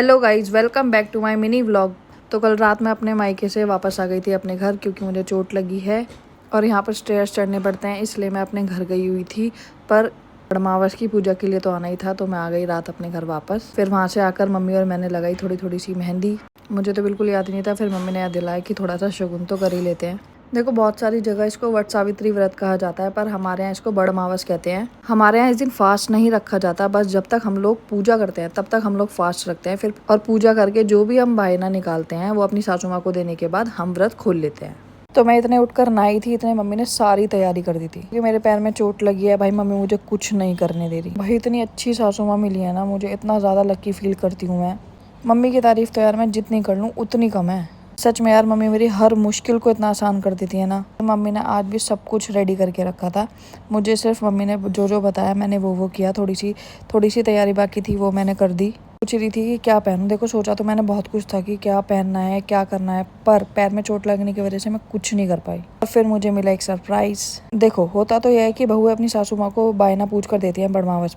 Hello guys, welcome back to my mini vlog. तो कल रात मैं अपने मायके से वापस आ गई थी अपने घर, क्योंकि मुझे चोट लगी है और यहाँ पर स्टेयर्स चढ़ने पड़ते हैं, इसलिए मैं अपने घर गई हुई थी। पर अमावस की पूजा के लिए तो आना ही था, तो मैं आ गई रात अपने घर वापस। फिर वहाँ से आकर मम्मी और मैंने लगाई थोड़ी थोड़ी सी मेहंदी। मुझे तो बिल्कुल याद ही नहीं था, फिर मम्मी ने याद दिलाया कि थोड़ा सा शगुन तो कर ही लेते हैं। देखो, बहुत सारी जगह इसको वट सावित्री व्रत कहा जाता है, पर हमारे यहाँ इसको बड़ अमावस कहते हैं। हमारे यहाँ इस दिन फास्ट नहीं रखा जाता, बस जब तक हम लोग पूजा करते हैं तब तक हम लोग फास्ट रखते हैं। फिर और पूजा करके जो भी हम बायना निकालते हैं वो अपनी सासू माँ को देने के बाद हम व्रत खोल लेते हैं। तो मैं इतने उठकर नहाई थी, इतने मम्मी ने सारी तैयारी कर दी थी कि मेरे पैर में चोट लगी है। भाई मम्मी मुझे कुछ नहीं करने दे रही। भाई इतनी अच्छी सासू माँ मिली है ना मुझे, इतना ज़्यादा लकी फील करती हूँ मैं। मम्मी की तारीफ तो यार मैं जितनी कर लूँ उतनी कम है। सच में यार, मम्मी मेरी हर मुश्किल को इतना आसान कर देती है ना। मम्मी ने आज भी सब कुछ रेडी करके रखा था। मुझे सिर्फ मम्मी ने जो जो बताया मैंने वो किया। थोड़ी सी तैयारी बाकी थी, वो मैंने कर दी। पूछ रही थी कि क्या पहनूं। देखो, सोचा तो मैंने बहुत कुछ था कि क्या पहनना है क्या करना है, पर पैर में चोट लगने की वजह से मैं कुछ नहीं कर पाई। और फिर मुझे मिला एक सरप्राइज। देखो, होता तो यह है कि बहू अपनी सासू माँ को बायना पूछ कर देती है बड़मावस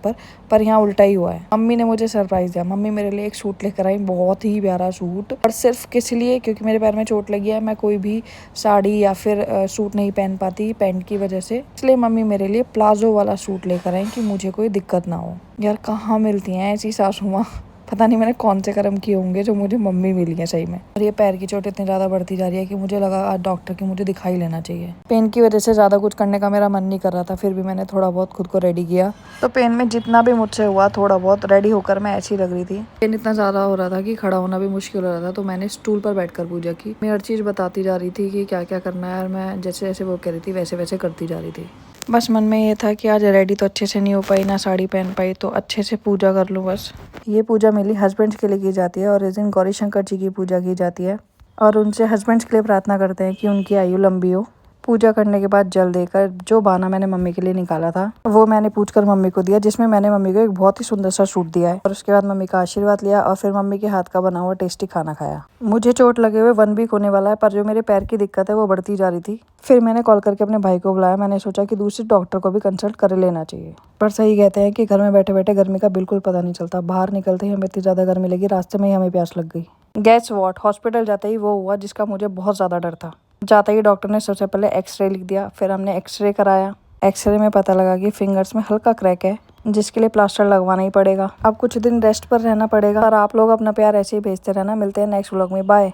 पर यहाँ उल्टा ही हुआ है। मम्मी ने मुझे सरप्राइज दिया। मम्मी मेरे लिए एक सूट लेकर आई, बहुत ही प्यारा सूट। और सिर्फ किस लिए, क्योंकि मेरे पैर में चोट लगी है, मैं कोई भी साड़ी या फिर सूट नहीं पहन पाती पैंट की वजह से। इसलिए मम्मी मेरे लिए प्लाजो वाला सूट लेकर आई कि मुझे कोई दिक्कत ना हो। यार कहाँ मिलती हैं ऐसी सासू माँ। पता नहीं मैंने कौन से कर्म किए होंगे जो मुझे मम्मी मिली है सही में। और ये पैर की चोट इतनी ज़्यादा बढ़ती जा रही है कि मुझे लगा आज डॉक्टर की मुझे दिखा ही लेना चाहिए। पेन की वजह से ज़्यादा कुछ करने का मेरा मन नहीं कर रहा था, फिर भी मैंने थोड़ा बहुत खुद को रेडी किया। तो पेन में जितना भी मुझसे हुआ थोड़ा बहुत रेडी होकर मैं ऐसी लग रही थी। पेन इतना ज़्यादा हो रहा था कि खड़ा होना भी मुश्किल हो रहा था, तो मैंने स्टूल पर बैठकर पूजा की। मैं हर चीज़ बताती जा रही थी कि क्या क्या करना है, और मैं जैसे जैसे वो कह रही थी वैसे वैसे करती जा रही थी। बस मन में ये था कि आज रेडी तो अच्छे से नहीं हो पाई, ना साड़ी पहन पाई, तो अच्छे से पूजा कर लूँ बस। ये पूजा मेरी हस्बैंड्स के लिए की जाती है, और इस दिन गौरी शंकर जी की पूजा की जाती है, और उनसे हस्बैंड्स के लिए प्रार्थना करते हैं कि उनकी आयु लंबी हो। पूजा करने के बाद जल देकर जो बाना मैंने मम्मी के लिए निकाला था वो मैंने पूछकर मम्मी को दिया, जिसमें मैंने मम्मी को एक बहुत ही सुंदर सा सूट दिया है। और उसके बाद मम्मी का आशीर्वाद लिया, और फिर मम्मी के हाथ का बना हुआ टेस्टी खाना खाया। मुझे चोट लगे हुए 1 वीक होने वाला है, पर जो मेरे पैर की दिक्कत है वो बढ़ती जा रही थी। फिर मैंने कॉल करके अपने भाई को बुलाया। मैंने सोचा कि दूसरे डॉक्टर को भी कंसल्ट कर लेना चाहिए। पर सही कहते हैं कि घर में बैठे बैठे गर्मी का बिल्कुल पता नहीं चलता। बाहर निकलते ही हमें इतनी ज़्यादा गर्मी लगी, रास्ते में ही हमें प्यास लग गई। गैस वॉट हॉस्पिटल जाते ही वो हुआ जिसका मुझे बहुत ज़्यादा डर था। जाते ही डॉक्टर ने सबसे पहले एक्सरे लिख दिया, फिर हमने एक्सरे कराया। एक्सरे में पता लगा कि फिंगर्स में हल्का क्रैक है, जिसके लिए प्लास्टर लगवाना ही पड़ेगा। अब कुछ दिन रेस्ट पर रहना पड़ेगा। और आप लोग अपना प्यार ऐसे ही भेजते रहना। मिलते हैं नेक्स्ट व्लॉग में, बाय।